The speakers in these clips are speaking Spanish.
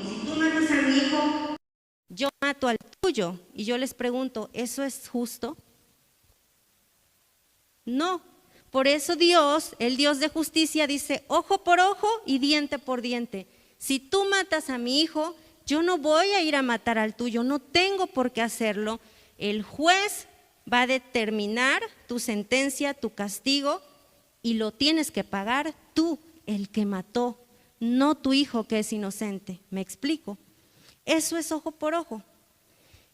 Si tú matas a mi hijo, yo mato al tuyo. Y yo les pregunto, ¿eso es justo? No. Por eso Dios, el Dios de justicia, dice ojo por ojo y diente por diente. Si tú matas a mi hijo, yo no voy a ir a matar al tuyo, no tengo por qué hacerlo. El juez va a determinar tu sentencia, tu castigo, y lo tienes que pagar tú, el que mató, no tu hijo que es inocente. ¿Me explico? Eso es ojo por ojo.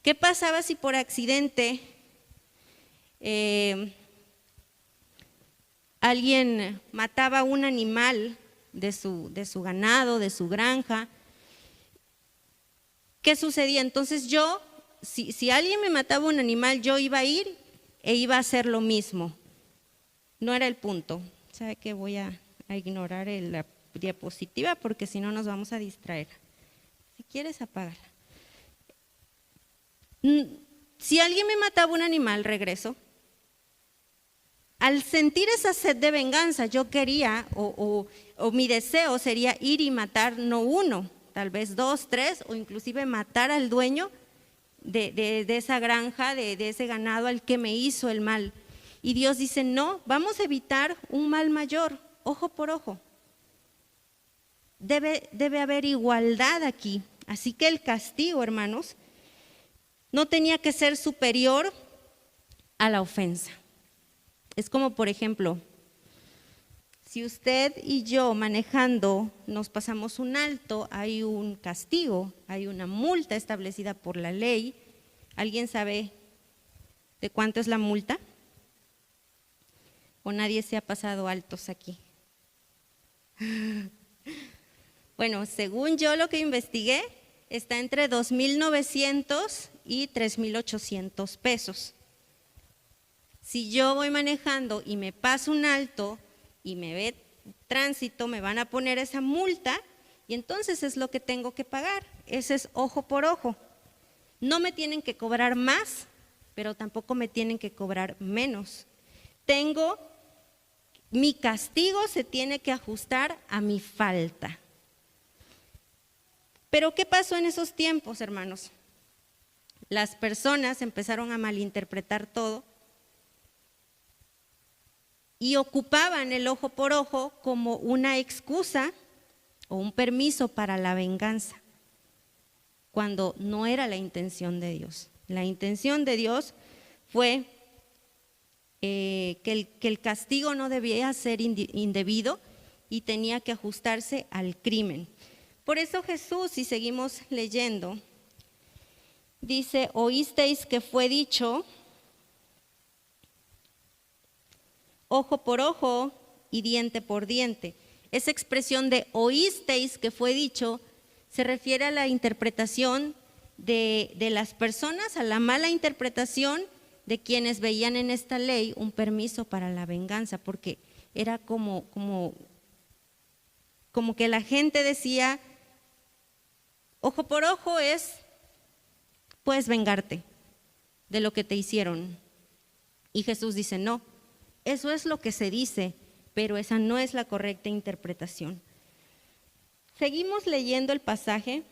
¿Qué pasaba si por accidente alguien mataba un animal de su ganado, de su granja? ¿Qué sucedía? Entonces yo, si alguien me mataba un animal, yo iba a ir e iba a hacer lo mismo. No era el punto. ¿Sabe qué? Voy a ignorar la diapositiva porque si no nos vamos a distraer. Si quieres, apágala. Si alguien me mataba un animal, regreso. Al sentir esa sed de venganza, yo quería, o mi deseo sería ir y matar no uno, tal vez dos, tres, o inclusive matar al dueño de esa granja, de ese ganado al que me hizo el mal. Y Dios dice, no, vamos a evitar un mal mayor, ojo por ojo. Debe haber igualdad aquí. Así que el castigo, hermanos, no tenía que ser superior a la ofensa. Es como, por ejemplo, si usted y yo manejando nos pasamos un alto, hay un castigo, hay una multa establecida por la ley. ¿Alguien sabe de cuánto es la multa? ¿O nadie se ha pasado altos aquí? Bueno, según yo lo que investigué, está entre 2,900 y 3,800 pesos. Si yo voy manejando y me paso un alto y me ve tránsito, me van a poner esa multa y entonces es lo que tengo que pagar. Ese es ojo por ojo. No me tienen que cobrar más, pero tampoco me tienen que cobrar menos. Mi castigo se tiene que ajustar a mi falta. Pero ¿qué pasó en esos tiempos, hermanos? Las personas empezaron a malinterpretar todo y ocupaban el ojo por ojo como una excusa o un permiso para la venganza, cuando no era la intención de Dios. La intención de Dios fue que el castigo no debía ser indebido y tenía que ajustarse al crimen. Por eso Jesús, si seguimos leyendo, dice, oísteis que fue dicho, ojo por ojo y diente por diente. Esa expresión de oísteis que fue dicho se refiere a la interpretación de las personas, a la mala interpretación de quienes veían en esta ley un permiso para la venganza, porque era como que la gente decía, ojo por ojo puedes vengarte de lo que te hicieron. Y Jesús dice, no, eso es lo que se dice, pero esa no es la correcta interpretación. Seguimos leyendo el pasaje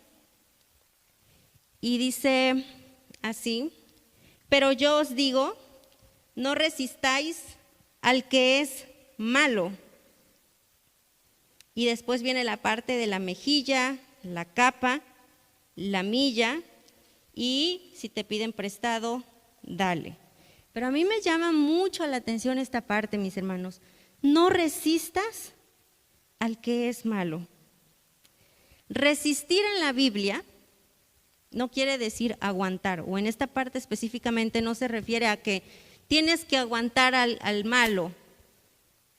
y dice así, pero yo os digo, no resistáis al que es malo. Y después viene la parte de la mejilla, la capa, la milla, y si te piden prestado, dale. Pero a mí me llama mucho la atención esta parte, mis hermanos. No resistas al que es malo. Resistir en la Biblia no quiere decir aguantar, o en esta parte específicamente no se refiere a que tienes que aguantar al malo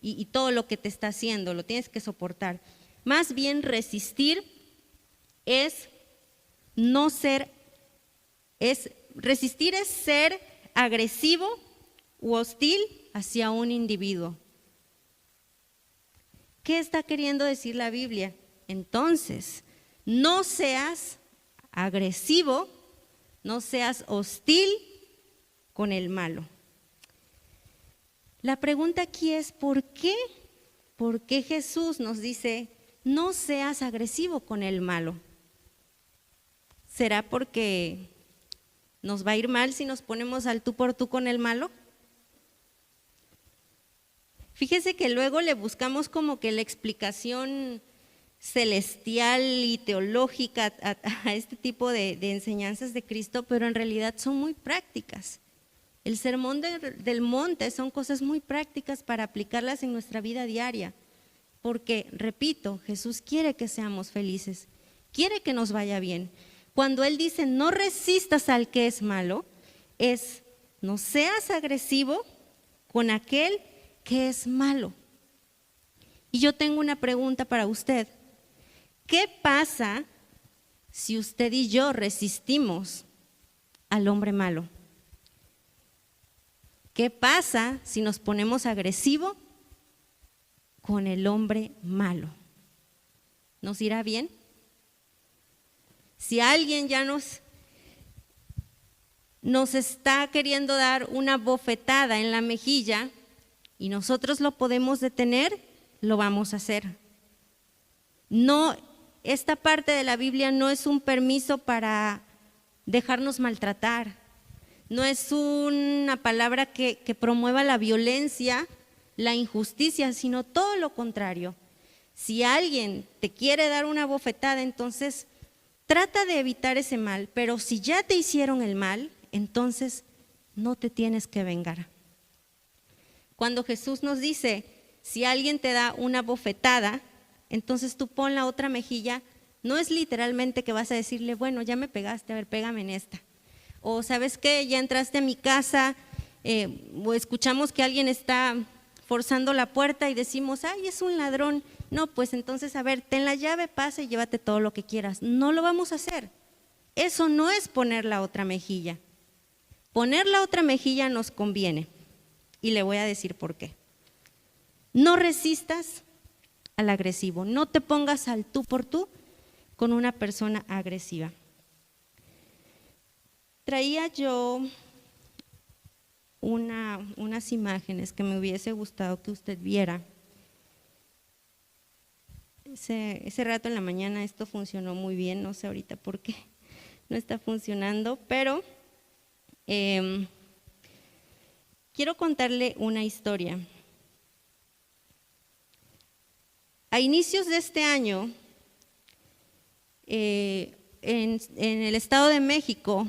y todo lo que te está haciendo, lo tienes que soportar. Más bien resistir resistir es ser agresivo u hostil hacia un individuo. ¿Qué está queriendo decir la Biblia? Entonces, no seas agresivo, no seas hostil con el malo. La pregunta aquí es, ¿por qué? ¿Por qué Jesús nos dice, no seas agresivo con el malo? ¿Será porque nos va a ir mal si nos ponemos al tú por tú con el malo? Fíjese que luego le buscamos como que la explicación celestial y teológica a este tipo de enseñanzas de Cristo, pero en realidad son muy prácticas. El sermón del monte son cosas muy prácticas para aplicarlas en nuestra vida diaria, porque, repito, Jesús quiere que seamos felices, quiere que nos vaya bien. Cuando Él dice no resistas al que es malo, es no seas agresivo con aquel que es malo. Y yo tengo una pregunta para usted. ¿Qué pasa si usted y yo resistimos al hombre malo? ¿Qué pasa si nos ponemos agresivos con el hombre malo? ¿Nos irá bien? Si alguien ya nos está queriendo dar una bofetada en la mejilla y nosotros lo podemos detener, lo vamos a hacer. No, esta parte de la Biblia no es un permiso para dejarnos maltratar. No es una palabra que promueva la violencia, la injusticia, sino todo lo contrario. Si alguien te quiere dar una bofetada, entonces trata de evitar ese mal, pero si ya te hicieron el mal, entonces no te tienes que vengar. Cuando Jesús nos dice, si alguien te da una bofetada, entonces tú pon la otra mejilla, no es literalmente que vas a decirle, bueno, ya me pegaste, a ver, pégame en esta. O ¿sabes qué? Ya entraste a mi casa, o escuchamos que alguien está forzando la puerta y decimos, ay, es un ladrón. No, pues entonces, a ver, ten la llave, pasa y llévate todo lo que quieras. No lo vamos a hacer. Eso no es poner la otra mejilla. Poner la otra mejilla nos conviene. Y le voy a decir por qué. No resistas al agresivo. No te pongas al tú por tú con una persona agresiva. Traía yo unas imágenes que me hubiese gustado que usted viera. Ese rato en la mañana esto funcionó muy bien, no sé ahorita por qué no está funcionando, pero quiero contarle una historia. A inicios de este año, en el Estado de México,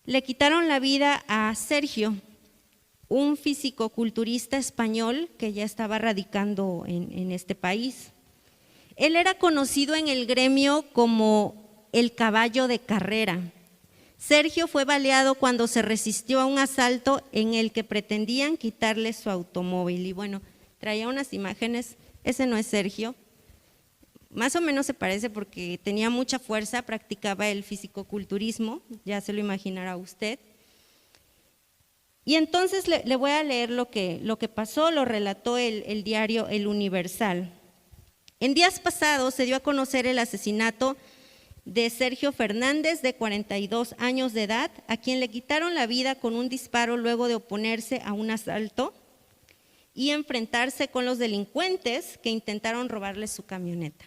le quitaron la vida a Sergio, un fisicoculturista español que ya estaba radicando en este país. Él era conocido en el gremio como el caballo de carrera. Sergio fue baleado cuando se resistió a un asalto en el que pretendían quitarle su automóvil. Y bueno, traía unas imágenes, ese no es Sergio, más o menos se parece porque tenía mucha fuerza, practicaba el fisicoculturismo, ya se lo imaginará usted. Y entonces le voy a leer lo que pasó, lo relató el diario El Universal. En días pasados se dio a conocer el asesinato de Sergio Fernández, de 42 años de edad, a quien le quitaron la vida con un disparo luego de oponerse a un asalto y enfrentarse con los delincuentes que intentaron robarle su camioneta.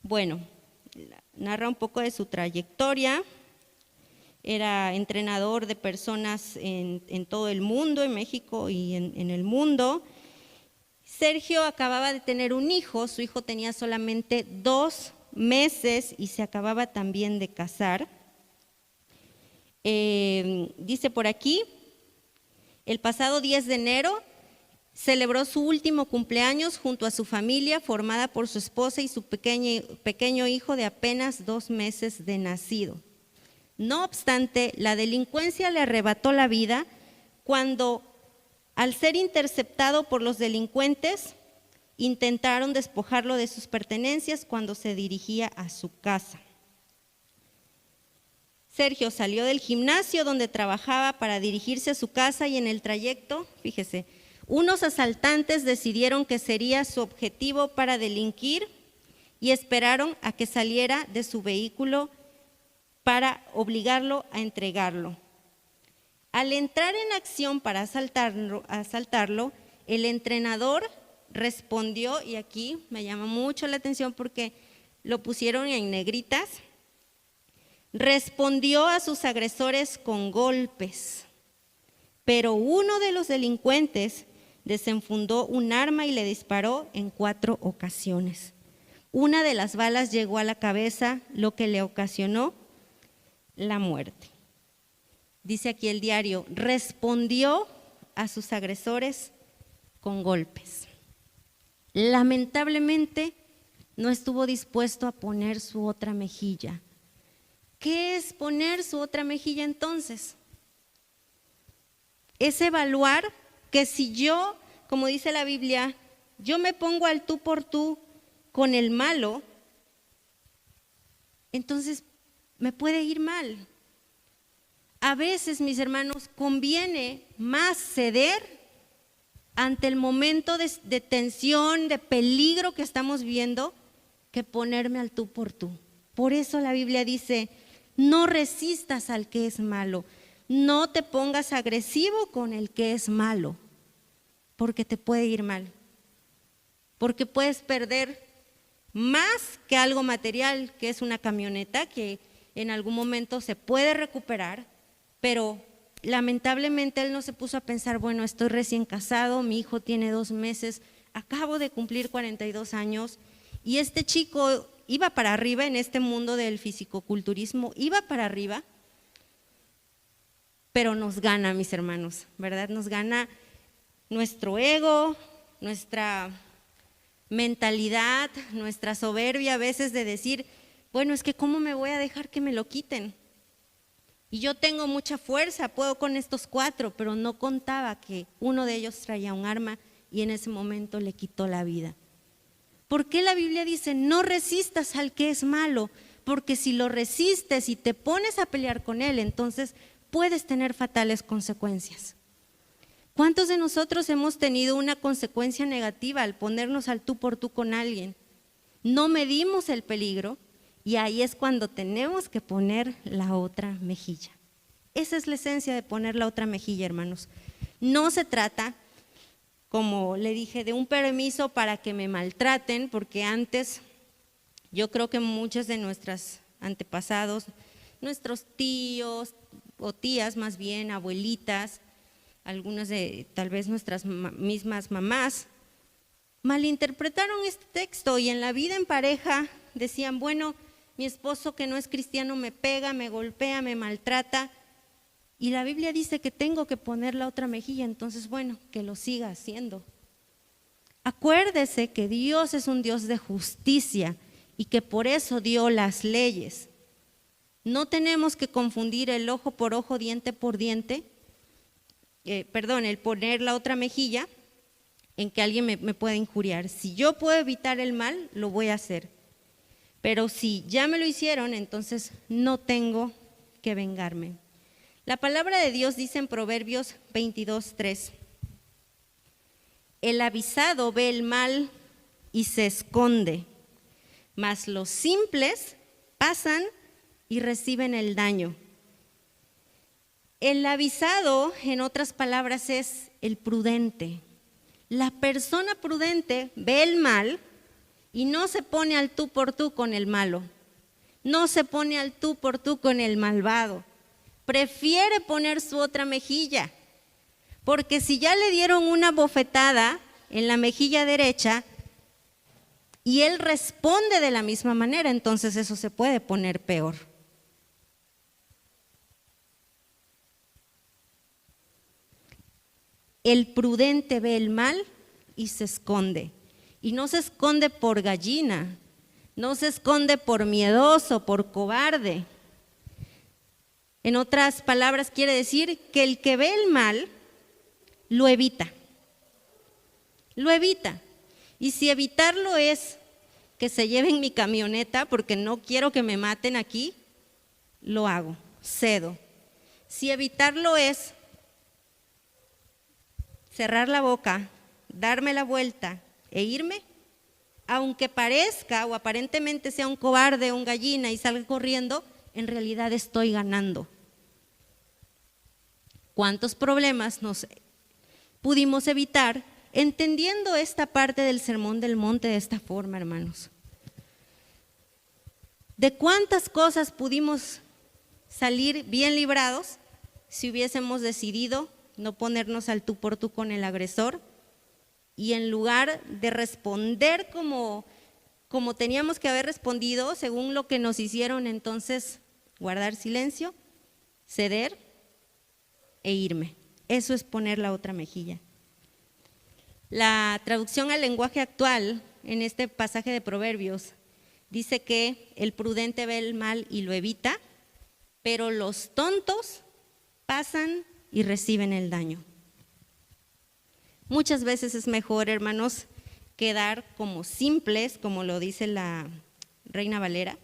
Bueno, narra un poco de su trayectoria. Era entrenador de personas en todo el mundo, en México y en el mundo. Sergio acababa de tener un hijo, su hijo tenía solamente 2 meses y se acababa también de casar. Dice por aquí, el pasado 10 de enero celebró su último cumpleaños junto a su familia, formada por su esposa y su pequeño hijo de apenas 2 meses de nacido. No obstante, la delincuencia le arrebató la vida cuando, al ser interceptado por los delincuentes, intentaron despojarlo de sus pertenencias cuando se dirigía a su casa. Sergio salió del gimnasio donde trabajaba para dirigirse a su casa y en el trayecto, fíjese, unos asaltantes decidieron que sería su objetivo para delinquir y esperaron a que saliera de su vehículo para obligarlo a entregarlo. Al entrar en acción para asaltarlo, el entrenador respondió, y aquí me llama mucho la atención porque lo pusieron en negritas, respondió a sus agresores con golpes, pero uno de los delincuentes desenfundó un arma y le disparó en 4 ocasiones. Una de las balas llegó a la cabeza, lo que le ocasionó la muerte. Dice aquí el diario, respondió a sus agresores con golpes. Lamentablemente no estuvo dispuesto a poner su otra mejilla. ¿Qué es poner su otra mejilla entonces? Es evaluar que si yo, como dice la Biblia, yo me pongo al tú por tú con el malo, entonces me puede ir mal. A veces, mis hermanos, conviene más ceder ante el momento de tensión, de peligro que estamos viendo, que ponerme al tú por tú. Por eso la Biblia dice, no resistas al que es malo, no te pongas agresivo con el que es malo, porque te puede ir mal, porque puedes perder más que algo material, que es una camioneta que en algún momento se puede recuperar, pero lamentablemente él no se puso a pensar, bueno, estoy recién casado, mi hijo tiene 2 meses, acabo de cumplir 42 años y este chico iba para arriba en este mundo del fisicoculturismo, iba para arriba, pero nos gana, mis hermanos, ¿verdad? Nos gana nuestro ego, nuestra mentalidad, nuestra soberbia a veces de decir, bueno, es que ¿cómo me voy a dejar que me lo quiten? Y yo tengo mucha fuerza, puedo con estos 4, pero no contaba que uno de ellos traía un arma y en ese momento le quitó la vida. ¿Por qué la Biblia dice, no resistas al que es malo? Porque si lo resistes y te pones a pelear con él, entonces puedes tener fatales consecuencias. ¿Cuántos de nosotros hemos tenido una consecuencia negativa al ponernos al tú por tú con alguien? No medimos el peligro. Y ahí es cuando tenemos que poner la otra mejilla. Esa es la esencia de poner la otra mejilla, hermanos. No se trata, como le dije, de un permiso para que me maltraten, porque antes yo creo que muchos de nuestros antepasados, nuestros tíos o tías más bien, abuelitas, algunas de tal vez nuestras mismas mamás, malinterpretaron este texto y en la vida en pareja decían, bueno, mi esposo que no es cristiano me pega, me golpea, me maltrata y la Biblia dice que tengo que poner la otra mejilla, entonces bueno, que lo siga haciendo. Acuérdese que Dios es un Dios de justicia y que por eso dio las leyes. No tenemos que confundir el ojo por ojo, diente por diente, el poner la otra mejilla en que alguien me pueda injuriar. Si yo puedo evitar el mal, lo voy a hacer. Pero si ya me lo hicieron, entonces no tengo que vengarme. La palabra de Dios dice en Proverbios 22:3, el avisado ve el mal y se esconde, mas los simples pasan y reciben el daño. El avisado, en otras palabras, es el prudente. La persona prudente ve el mal y no se pone al tú por tú con el malo, no se pone al tú por tú con el malvado, prefiere poner su otra mejilla, porque si ya le dieron una bofetada en la mejilla derecha y él responde de la misma manera, entonces eso se puede poner peor. El prudente ve el mal y se esconde. Y no se esconde por gallina, no se esconde por miedoso, por cobarde. En otras palabras, quiere decir que el que ve el mal, lo evita. Lo evita. Y si evitarlo es que se lleven mi camioneta porque no quiero que me maten aquí, lo hago, cedo. Si evitarlo es cerrar la boca, darme la vuelta e irme, aunque parezca o aparentemente sea un cobarde, un gallina y salga corriendo, en realidad estoy ganando. ¿Cuántos problemas nos pudimos evitar entendiendo esta parte del Sermón del Monte de esta forma, hermanos? ¿De cuántas cosas pudimos salir bien librados si hubiésemos decidido no ponernos al tú por tú con el agresor? Y en lugar de responder como teníamos que haber respondido, según lo que nos hicieron, entonces guardar silencio, ceder e irme. Eso es poner la otra mejilla. La traducción al lenguaje actual en este pasaje de Proverbios dice que el prudente ve el mal y lo evita, pero los tontos pasan y reciben el daño. Muchas veces es mejor, hermanos, quedar como simples, como lo dice la Reina Valera,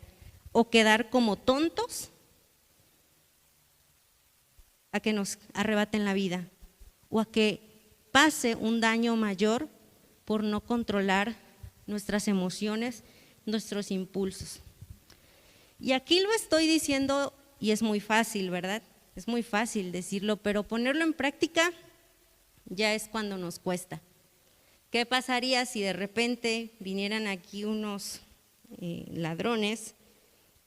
o quedar como tontos a que nos arrebaten la vida, o a que pase un daño mayor por no controlar nuestras emociones, nuestros impulsos. Y aquí lo estoy diciendo y es muy fácil, ¿verdad? Es muy fácil decirlo, pero ponerlo en práctica ya es cuando nos cuesta. ¿Qué pasaría si de repente vinieran aquí unos ladrones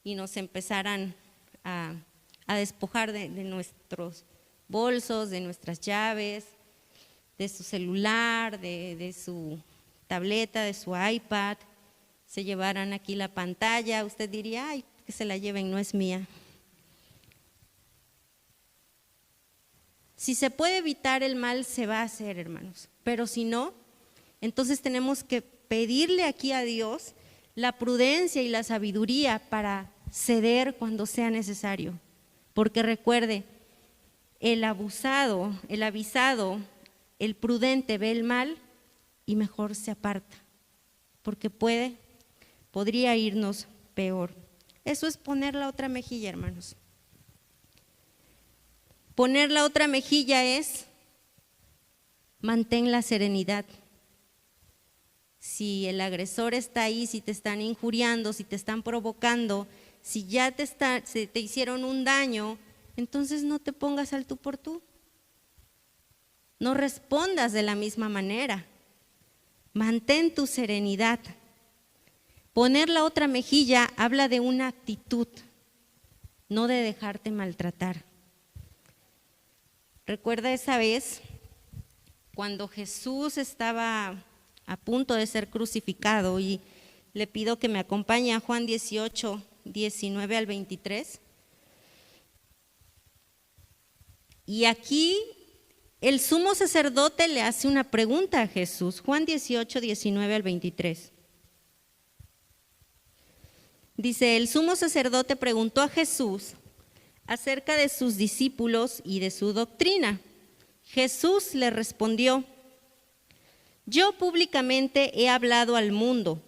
y nos empezaran a despojar de nuestros bolsos, de nuestras llaves, de su celular, de su tableta, de su iPad? Se llevaran aquí la pantalla, usted diría, ay, que se la lleven, no es mía. Si se puede evitar el mal, se va a hacer, hermanos, pero si no, entonces tenemos que pedirle aquí a Dios la prudencia y la sabiduría para ceder cuando sea necesario, porque recuerde, el abusado, el avisado, el prudente ve el mal y mejor se aparta, porque podría irnos peor. Eso es poner la otra mejilla, hermanos. Poner la otra mejilla es mantén la serenidad. Si el agresor está ahí, si te están injuriando, si te están provocando, si ya te hicieron un daño, entonces no te pongas al tú por tú. No respondas de la misma manera. Mantén tu serenidad. Poner la otra mejilla habla de una actitud, no de dejarte maltratar. Recuerda esa vez cuando Jesús estaba a punto de ser crucificado, y le pido que me acompañe a Juan 18, 19 al 23. Y aquí el sumo sacerdote le hace una pregunta a Jesús, Juan 18, 19 al 23. Dice, el sumo sacerdote preguntó a Jesús acerca de sus discípulos y de su doctrina. Jesús le respondió, yo públicamente he hablado al mundo,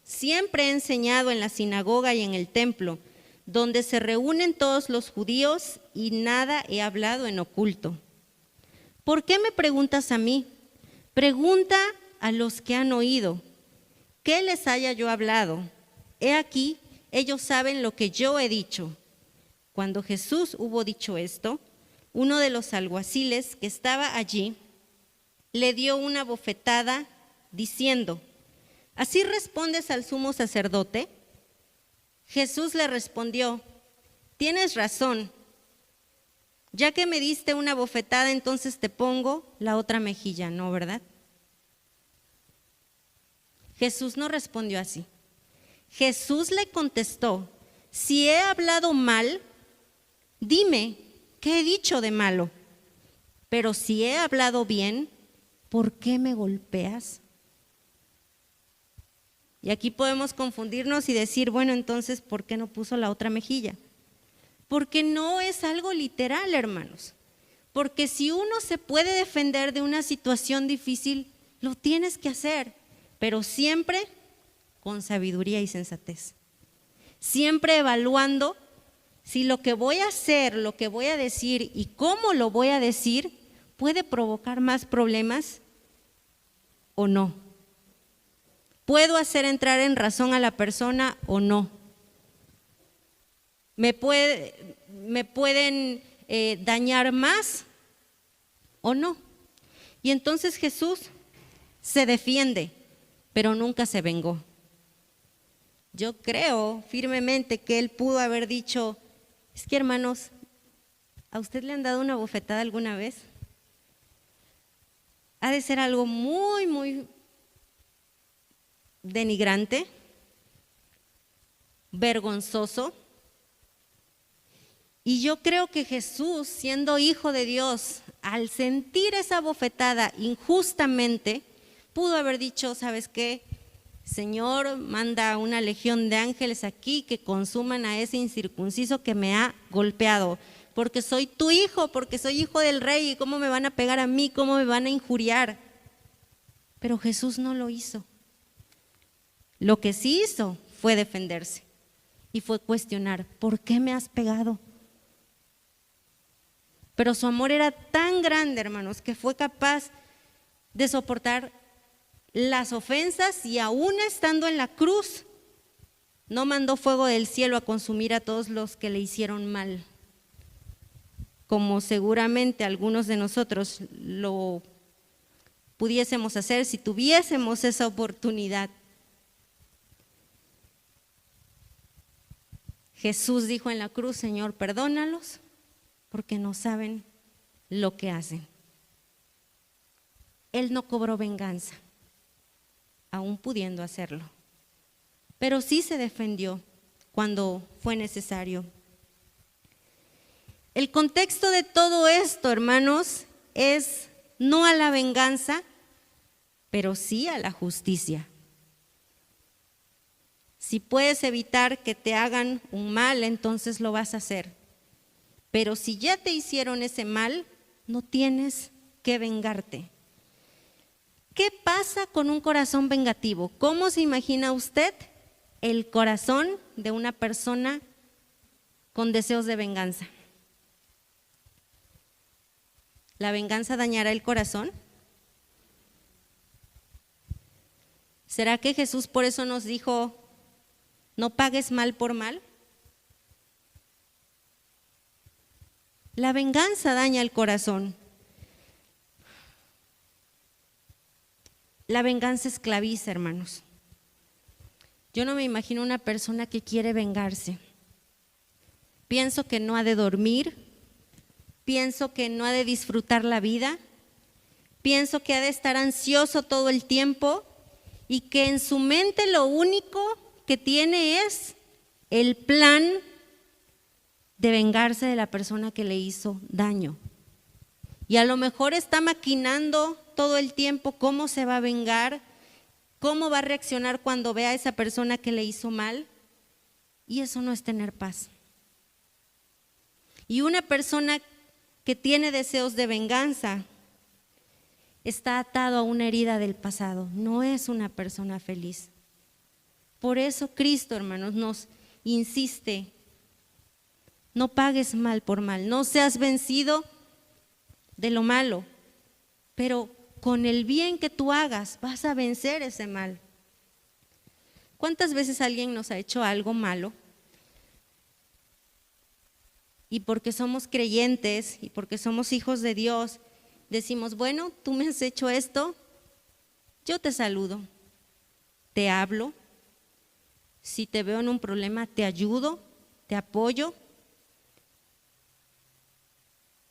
siempre he enseñado en la sinagoga y en el templo, donde se reúnen todos los judíos, y nada he hablado en oculto. ¿Por qué me preguntas a mí? Pregunta a los que han oído, ¿qué les haya yo hablado? He aquí, ellos saben lo que yo he dicho. Cuando Jesús hubo dicho esto, uno de los alguaciles que estaba allí le dio una bofetada diciendo, ¿así respondes al sumo sacerdote? Jesús le respondió, tienes razón, ya que me diste una bofetada, entonces te pongo la otra mejilla, ¿no, verdad? Jesús no respondió así. Jesús le contestó, si he hablado mal, dime, ¿qué he dicho de malo? Pero si he hablado bien, ¿por qué me golpeas? Y aquí podemos confundirnos y decir, bueno, entonces, ¿por qué no puso la otra mejilla? Porque no es algo literal, hermanos. Porque si uno se puede defender de una situación difícil, lo tienes que hacer, pero siempre con sabiduría y sensatez. Siempre evaluando si lo que voy a hacer, lo que voy a decir y cómo lo voy a decir puede provocar más problemas o no. ¿Puedo hacer entrar en razón a la persona o no? ¿Me pueden dañar más o no? Y entonces Jesús se defiende, pero nunca se vengó. Yo creo firmemente que él pudo haber dicho, es que hermanos, ¿a usted le han dado una bofetada alguna vez? Ha de ser algo muy, muy denigrante, vergonzoso. Y yo creo que Jesús, siendo hijo de Dios, al sentir esa bofetada injustamente, pudo haber dicho, ¿sabes qué? Señor, manda una legión de ángeles aquí que consuman a ese incircunciso que me ha golpeado, porque soy tu hijo, porque soy hijo del rey, y cómo me van a pegar a mí, cómo me van a injuriar. Pero Jesús no lo hizo. Lo que sí hizo fue defenderse y fue cuestionar, ¿por qué me has pegado? Pero su amor era tan grande, hermanos, que fue capaz de soportar las ofensas y aún estando en la cruz, no mandó fuego del cielo a consumir a todos los que le hicieron mal, como seguramente algunos de nosotros lo pudiésemos hacer si tuviésemos esa oportunidad. Jesús dijo en la cruz, Señor, perdónalos porque no saben lo que hacen. Él no cobró venganza, aún pudiendo hacerlo, pero sí se defendió cuando fue necesario. El contexto de todo esto, hermanos, es no a la venganza, pero sí a la justicia. Si puedes evitar que te hagan un mal, entonces lo vas a hacer. Pero si ya te hicieron ese mal, no tienes que vengarte. ¿Qué pasa con un corazón vengativo? ¿Cómo se imagina usted el corazón de una persona con deseos de venganza? ¿La venganza dañará el corazón? ¿Será que Jesús por eso nos dijo, no pagues mal por mal? La venganza daña el corazón. La venganza esclaviza, hermanos. Yo no me imagino una persona que quiere vengarse. Pienso que no ha de dormir, pienso que no ha de disfrutar la vida, pienso que ha de estar ansioso todo el tiempo y que en su mente lo único que tiene es el plan de vengarse de la persona que le hizo daño. Y a lo mejor está maquinando todo el tiempo cómo se va a vengar, cómo va a reaccionar cuando vea a esa persona que le hizo mal. Y eso no es tener paz. Y una persona que tiene deseos de venganza está atado a una herida del pasado, no es una persona feliz. Por eso Cristo, hermanos, nos insiste, no pagues mal por mal, no seas vencido de lo malo, pero con el bien que tú hagas vas a vencer ese mal. ¿Cuántas veces alguien nos ha hecho algo malo? Y porque somos creyentes y porque somos hijos de Dios, decimos, bueno, tú me has hecho esto, yo te saludo, te hablo, si te veo en un problema te ayudo, te apoyo.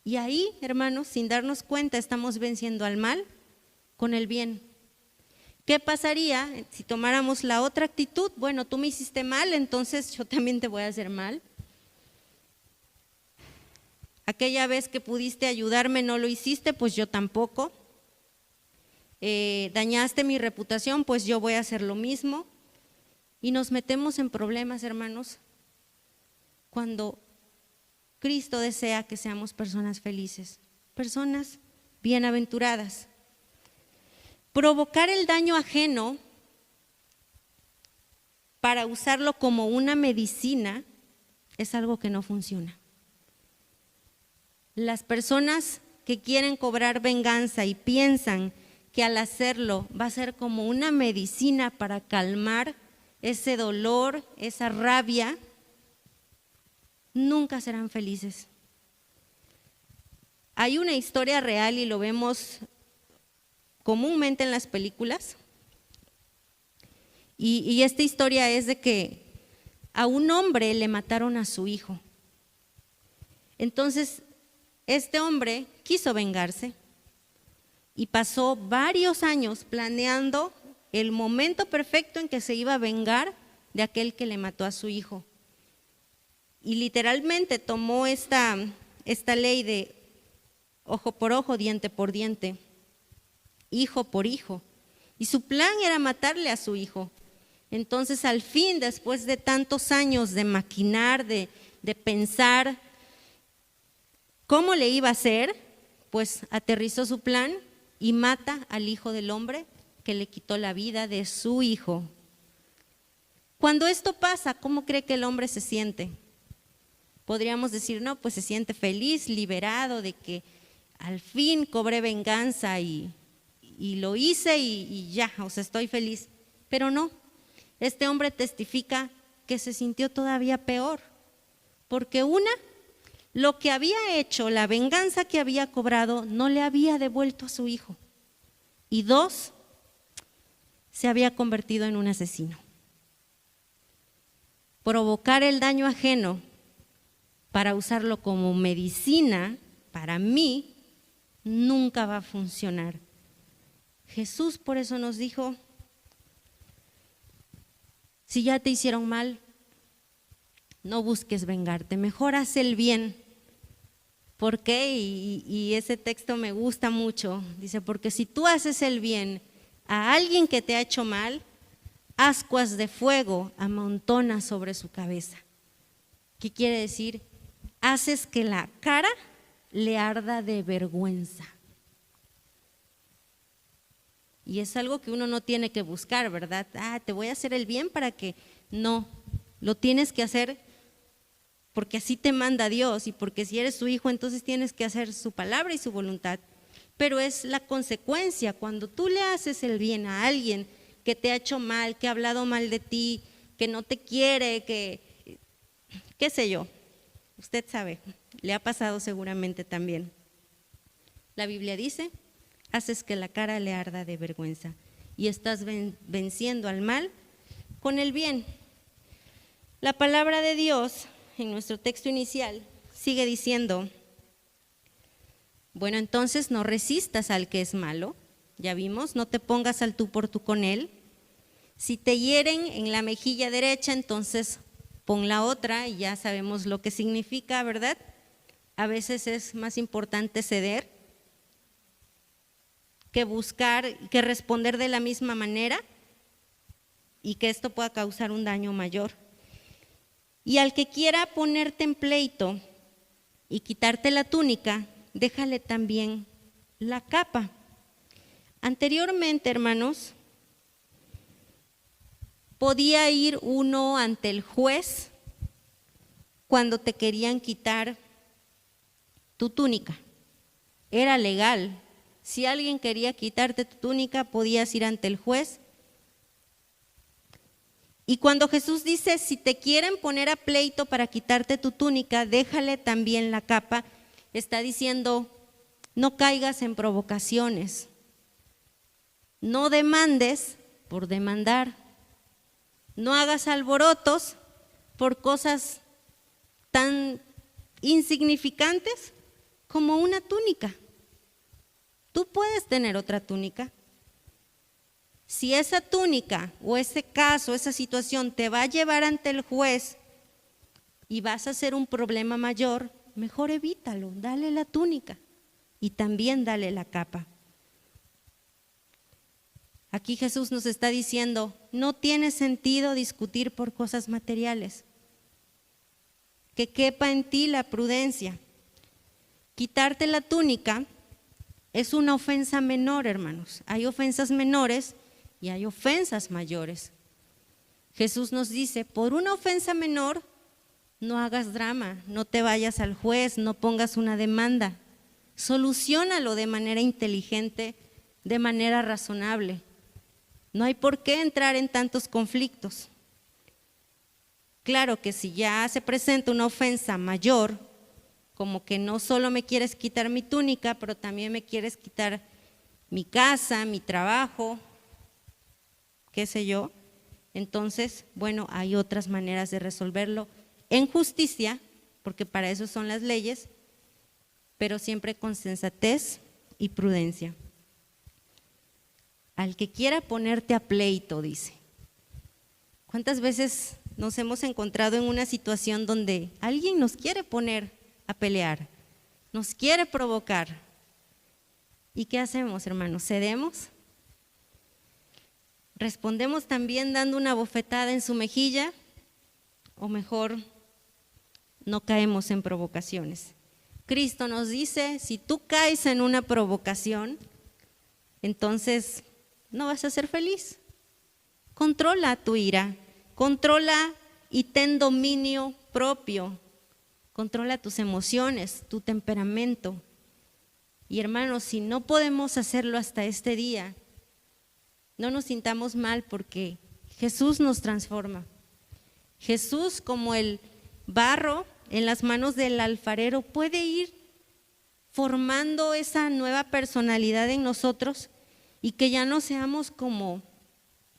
Y ahí, hermanos, sin darnos cuenta, estamos venciendo al mal con el bien. ¿Qué pasaría si tomáramos la otra actitud? Bueno, tú me hiciste mal, entonces yo también te voy a hacer mal. Aquella vez que pudiste ayudarme no lo hiciste, pues yo tampoco. Dañaste mi reputación, pues yo voy a hacer lo mismo. Y nos metemos en problemas, hermanos, cuando Cristo desea que seamos personas felices, personas bienaventuradas. Provocar el daño ajeno para usarlo como una medicina es algo que no funciona. Las personas que quieren cobrar venganza y piensan que al hacerlo va a ser como una medicina para calmar ese dolor, esa rabia, nunca serán felices. Hay una historia real y lo vemos comúnmente en las películas. Y esta historia es de que a un hombre le mataron a su hijo. Entonces, este hombre quiso vengarse y pasó varios años planeando el momento perfecto en que se iba a vengar de aquel que le mató a su hijo. Y literalmente tomó esta ley de ojo por ojo, diente por diente, hijo por hijo. Y su plan era matarle a su hijo. Entonces, al fin, después de tantos años de maquinar, de pensar cómo le iba a hacer, pues aterrizó su plan y mata al hijo del hombre que le quitó la vida de su hijo. Cuando esto pasa, ¿cómo cree que el hombre se siente? Podríamos decir, no, pues se siente feliz, liberado de que al fin cobré venganza y lo hice y ya, o sea, estoy feliz. Pero no, este hombre testifica que se sintió todavía peor, porque lo que había hecho, la venganza que había cobrado, no le había devuelto a su hijo. Y 2, se había convertido en un asesino. Provocar el daño ajeno para usarlo como medicina, para mí, nunca va a funcionar. Jesús por eso nos dijo, si ya te hicieron mal, no busques vengarte, mejor haz el bien. ¿Por qué? Y ese texto me gusta mucho. Dice, porque si tú haces el bien a alguien que te ha hecho mal, ascuas de fuego amontonas sobre su cabeza. ¿Qué quiere decir? Haces que la cara le arda de vergüenza. Y es algo que uno no tiene que buscar, ¿verdad? Te voy a hacer el bien para que… No, lo tienes que hacer porque así te manda Dios y porque si eres su hijo entonces tienes que hacer su palabra y su voluntad. Pero es la consecuencia, cuando tú le haces el bien a alguien que te ha hecho mal, que ha hablado mal de ti, que no te quiere, que qué sé yo, usted sabe, le ha pasado seguramente también. La Biblia dice, haces que la cara le arda de vergüenza y estás venciendo al mal con el bien. La palabra de Dios en nuestro texto inicial sigue diciendo, bueno, entonces no resistas al que es malo, ya vimos, no te pongas al tú por tú con él. Si te hieren en la mejilla derecha, entonces pon la otra y ya sabemos lo que significa, ¿verdad? A veces es más importante ceder que buscar, que responder de la misma manera y que esto pueda causar un daño mayor. Y al que quiera ponerte en pleito y quitarte la túnica, déjale también la capa. Anteriormente, hermanos, podía ir uno ante el juez cuando te querían quitar tu túnica. Era legal. Si alguien quería quitarte tu túnica, podías ir ante el juez. Y cuando Jesús dice, si te quieren poner a pleito para quitarte tu túnica, déjale también la capa, está diciendo, no caigas en provocaciones, no demandes por demandar, no hagas alborotos por cosas tan insignificantes como una túnica. Tú puedes tener otra túnica. Si esa túnica o ese caso, esa situación te va a llevar ante el juez y vas a hacer un problema mayor, mejor evítalo, dale la túnica y también dale la capa. Aquí Jesús nos está diciendo, no tiene sentido discutir por cosas materiales, que quepa en ti la prudencia. Quitarte la túnica es una ofensa menor, hermanos. Hay ofensas menores y hay ofensas mayores. Jesús nos dice, por una ofensa menor, no hagas drama, no te vayas al juez, no pongas una demanda. Soluciónalo de manera inteligente, de manera razonable. No hay por qué entrar en tantos conflictos. Claro que si ya se presenta una ofensa mayor, como que no solo me quieres quitar mi túnica, pero también me quieres quitar mi casa, mi trabajo, qué sé yo, entonces, bueno, hay otras maneras de resolverlo en justicia, porque para eso son las leyes, pero siempre con sensatez y prudencia. Al que quiera ponerte a pleito, dice. ¿Cuántas veces nos hemos encontrado en una situación donde alguien nos quiere poner a pelear, nos quiere provocar? ¿Y qué hacemos, hermanos? ¿Cedemos? ¿Respondemos también dando una bofetada en su mejilla? ¿O mejor no caemos en provocaciones? Cristo nos dice, si tú caes en una provocación, entonces no vas a ser feliz. Controla tu ira, controla y ten dominio propio, controla tus emociones, tu temperamento. Y hermanos, si no podemos hacerlo hasta este día, no nos sintamos mal porque Jesús nos transforma. Jesús, como el barro en las manos del alfarero, puede ir formando esa nueva personalidad en nosotros y que ya no seamos como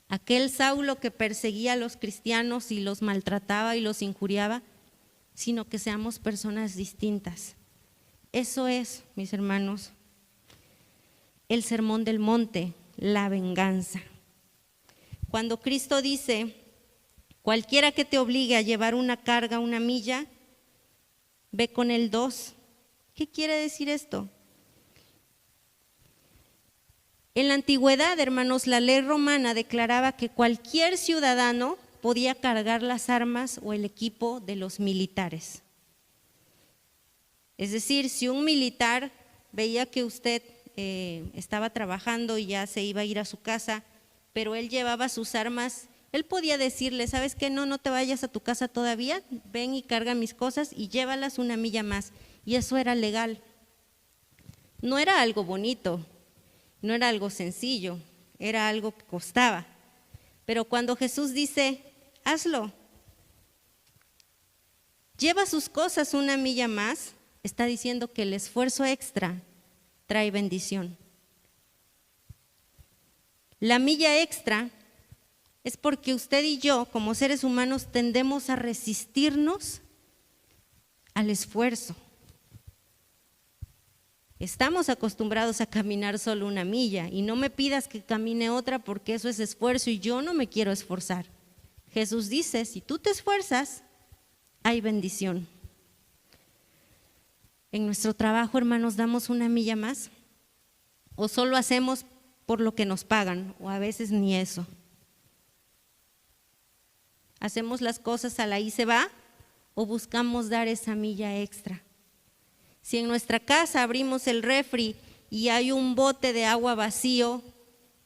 aquel Saulo que perseguía a los cristianos y los maltrataba y los injuriaba, sino que seamos personas distintas. Eso es, mis hermanos, el sermón del monte, la venganza. Cuando Cristo dice, cualquiera que te obligue a llevar una carga, una milla, ve con el 2. ¿Qué quiere decir esto? En la antigüedad, hermanos, la ley romana declaraba que cualquier ciudadano podía cargar las armas o el equipo de los militares. Es decir, si un militar veía que usted estaba trabajando y ya se iba a ir a su casa, pero él llevaba sus armas, él podía decirle, ¿sabes qué? No te vayas a tu casa todavía, ven y carga mis cosas y llévalas una milla más. Y eso era legal. No era algo bonito, no era algo sencillo, era algo que costaba. Pero cuando Jesús dice, hazlo, lleva sus cosas una milla más, está diciendo que el esfuerzo extra trae bendición. La milla extra es porque usted y yo, como seres humanos, tendemos a resistirnos al esfuerzo. Estamos acostumbrados a caminar solo una milla y no me pidas que camine otra porque eso es esfuerzo y yo no me quiero esforzar. Jesús dice, si tú te esfuerzas, hay bendición. En nuestro trabajo, hermanos, damos una milla más o solo hacemos por lo que nos pagan o a veces ni eso. ¿Hacemos las cosas a la y se va o buscamos dar esa milla extra? Si en nuestra casa abrimos el refri y hay un bote de agua vacío,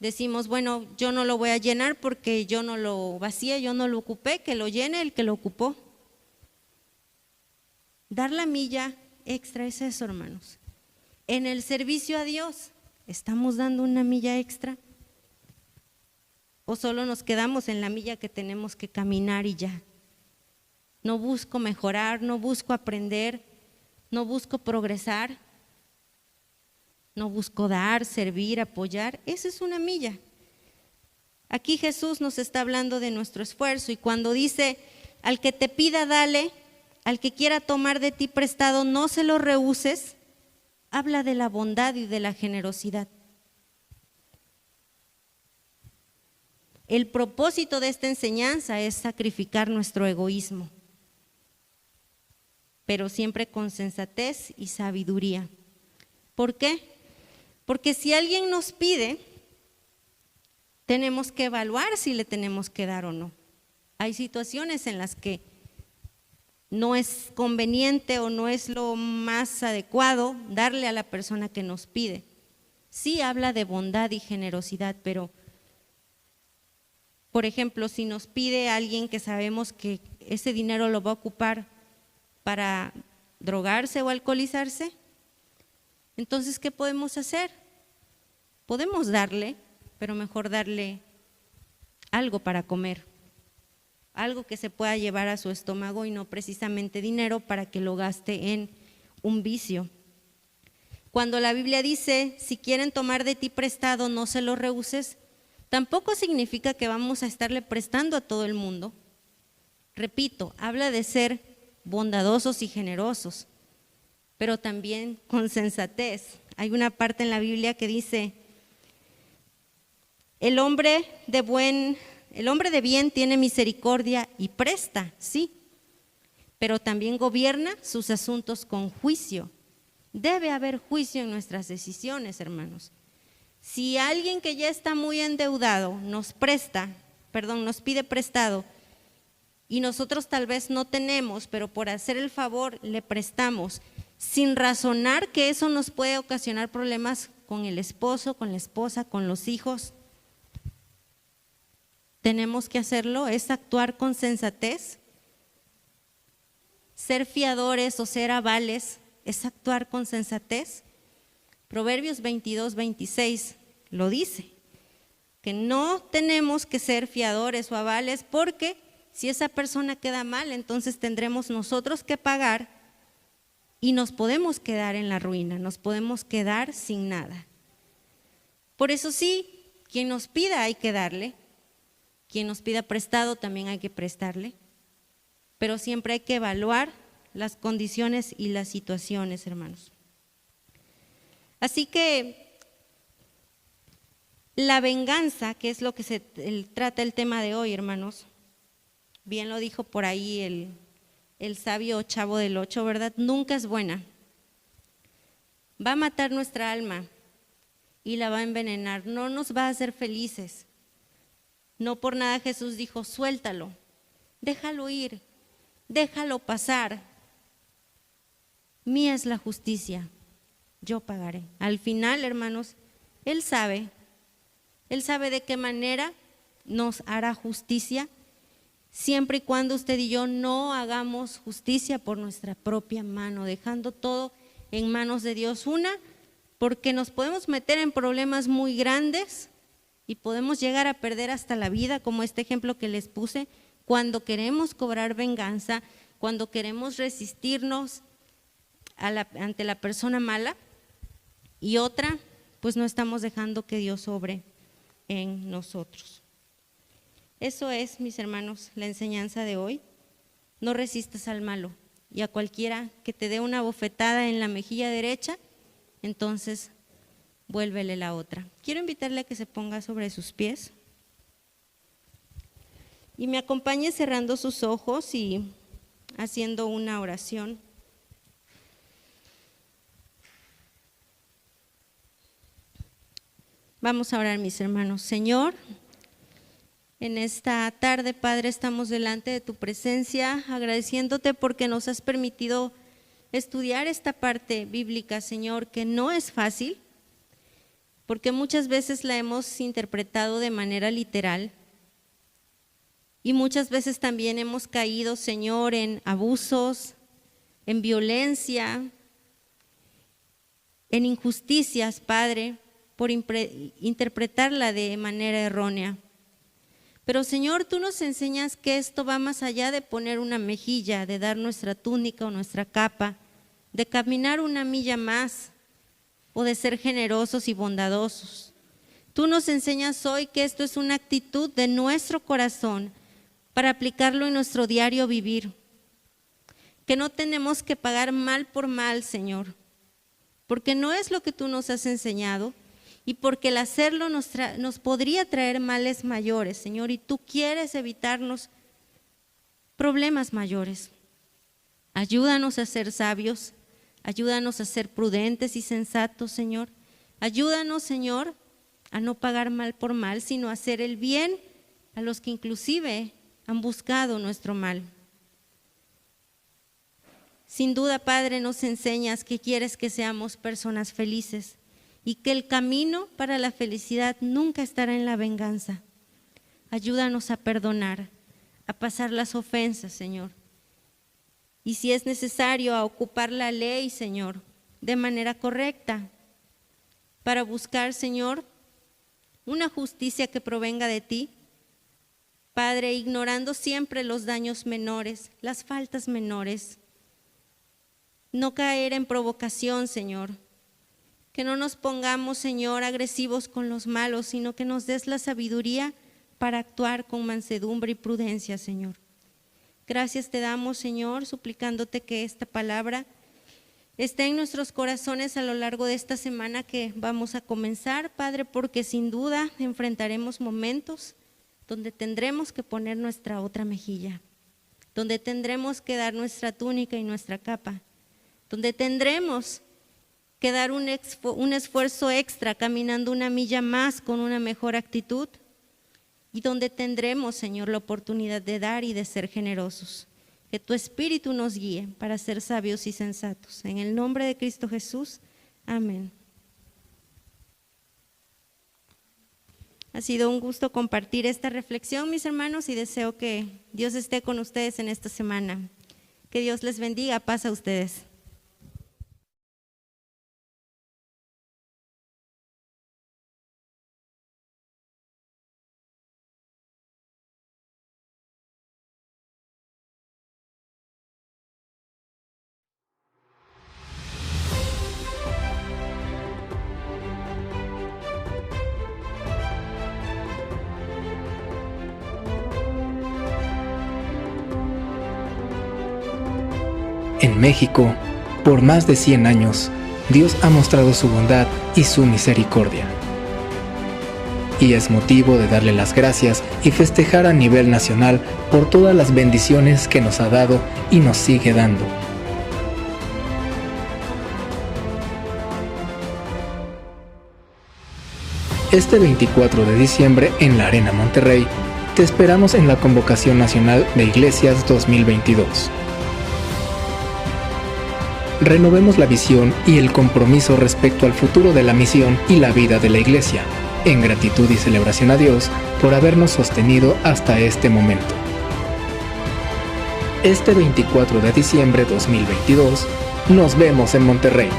decimos, bueno, yo no lo voy a llenar porque yo no lo vacié, yo no lo ocupé, que lo llene el que lo ocupó. Dar la milla extra es eso, hermanos. En el servicio a Dios, ¿estamos dando una milla extra? ¿O solo nos quedamos en la milla que tenemos que caminar y ya? No busco mejorar, no busco aprender, no busco progresar, no busco dar, servir, apoyar. Esa es una milla. Aquí Jesús nos está hablando de nuestro esfuerzo y cuando dice, al que te pida dale, al que quiera tomar de ti prestado no se lo rehuses, habla de la bondad y de la generosidad. El propósito de esta enseñanza es sacrificar nuestro egoísmo, pero siempre con sensatez y sabiduría. ¿Por qué? Porque si alguien nos pide, tenemos que evaluar si le tenemos que dar o no. Hay situaciones en las que no es conveniente o no es lo más adecuado darle a la persona que nos pide. Sí habla de bondad y generosidad, pero por ejemplo, si nos pide alguien que sabemos que ese dinero lo va a ocupar para drogarse o alcoholizarse, entonces, ¿qué podemos hacer? Podemos darle, pero mejor darle algo para comer, algo que se pueda llevar a su estómago y no precisamente dinero para que lo gaste en un vicio. Cuando la Biblia dice, si quieren tomar de ti prestado, no se lo rehuses, Tampoco significa que vamos a estarle prestando a todo el mundo. Repito, habla de ser bondadosos y generosos, pero también con sensatez. Hay una parte en la Biblia que dice, el hombre de bien tiene misericordia y presta, sí, pero también gobierna sus asuntos con juicio. Debe haber juicio en nuestras decisiones, hermanos. Si alguien que ya está muy endeudado nos pide prestado y nosotros tal vez no tenemos, pero por hacer el favor le prestamos, sin razonar que eso nos puede ocasionar problemas con el esposo, con la esposa, con los hijos, tenemos que hacerlo, es actuar con sensatez. Ser fiadores o ser avales es actuar con sensatez. Proverbios 22:26 lo dice, que no tenemos que ser fiadores o avales porque si esa persona queda mal, entonces tendremos nosotros que pagar y nos podemos quedar en la ruina, nos podemos quedar sin nada. Por eso sí, quien nos pida hay que darle, quien nos pida prestado también hay que prestarle, pero siempre hay que evaluar las condiciones y las situaciones, hermanos. Así que la venganza, que es lo que trata el tema de hoy, hermanos, bien lo dijo por ahí el sabio Chavo del Ocho, ¿verdad? Nunca es buena. Va a matar nuestra alma y la va a envenenar, no nos va a hacer felices. No por nada Jesús dijo, suéltalo, déjalo ir, déjalo pasar. Mía es la justicia, yo pagaré. Al final, hermanos, Él sabe de qué manera nos hará justicia, siempre y cuando usted y yo no hagamos justicia por nuestra propia mano, dejando todo en manos de Dios. Porque nos podemos meter en problemas muy grandes y podemos llegar a perder hasta la vida, como este ejemplo que les puse, cuando queremos cobrar venganza, cuando queremos resistirnos ante la persona mala, y otra, pues no estamos dejando que Dios obre en nosotros. Eso es, mis hermanos, la enseñanza de hoy. No resistas al malo, y a cualquiera que te dé una bofetada en la mejilla derecha, entonces vuélvele la otra. Quiero invitarle a que se ponga sobre sus pies y me acompañe cerrando sus ojos y haciendo una oración. Vamos a orar, mis hermanos. Señor, en esta tarde, Padre, estamos delante de tu presencia, agradeciéndote porque nos has permitido estudiar esta parte bíblica, Señor, que no es fácil, porque muchas veces la hemos interpretado de manera literal y muchas veces también hemos caído, Señor, en abusos, en violencia, en injusticias, Padre, por interpretarla de manera errónea. Pero Señor, tú nos enseñas que esto va más allá de poner una mejilla, de dar nuestra túnica o nuestra capa, de caminar una milla más o de ser generosos y bondadosos. Tú nos enseñas hoy que esto es una actitud de nuestro corazón para aplicarlo en nuestro diario vivir, que no tenemos que pagar mal por mal, Señor, porque no es lo que tú nos has enseñado y porque el hacerlo nos podría traer males mayores, Señor, y tú quieres evitarnos problemas mayores. Ayúdanos a ser sabios, ayúdanos a ser prudentes y sensatos, Señor. Ayúdanos, Señor, a no pagar mal por mal, sino a hacer el bien a los que inclusive han buscado nuestro mal. Sin duda, Padre, nos enseñas que quieres que seamos personas felices y que el camino para la felicidad nunca estará en la venganza. Ayúdanos a perdonar, a pasar las ofensas, Señor. Y si es necesario, a ocupar la ley, Señor, de manera correcta, para buscar, Señor, una justicia que provenga de ti, Padre, ignorando siempre los daños menores, las faltas menores. No caer en provocación, Señor, Que no nos pongamos, Señor, agresivos con los malos, sino que nos des la sabiduría para actuar con mansedumbre y prudencia, Señor. Gracias te damos, Señor, suplicándote que esta palabra esté en nuestros corazones a lo largo de esta semana que vamos a comenzar, Padre, porque sin duda enfrentaremos momentos donde tendremos que poner nuestra otra mejilla, donde tendremos que dar nuestra túnica y nuestra capa, donde tendremos que dar un esfuerzo extra caminando una milla más con una mejor actitud y donde tendremos, Señor, la oportunidad de dar y de ser generosos. Que tu Espíritu nos guíe para ser sabios y sensatos. En el nombre de Cristo Jesús, amén. Ha sido un gusto compartir esta reflexión, mis hermanos, y deseo que Dios esté con ustedes en esta semana. Que Dios les bendiga, paz a ustedes. En México, por más de 100 años, Dios ha mostrado su bondad y su misericordia. Y es motivo de darle las gracias y festejar a nivel nacional por todas las bendiciones que nos ha dado y nos sigue dando. Este 24 de diciembre en la Arena Monterrey, te esperamos en la Convocación Nacional de Iglesias 2022. Renovemos la visión y el compromiso respecto al futuro de la misión y la vida de la Iglesia, en gratitud y celebración a Dios por habernos sostenido hasta este momento. Este 24 de diciembre 2022, nos vemos en Monterrey.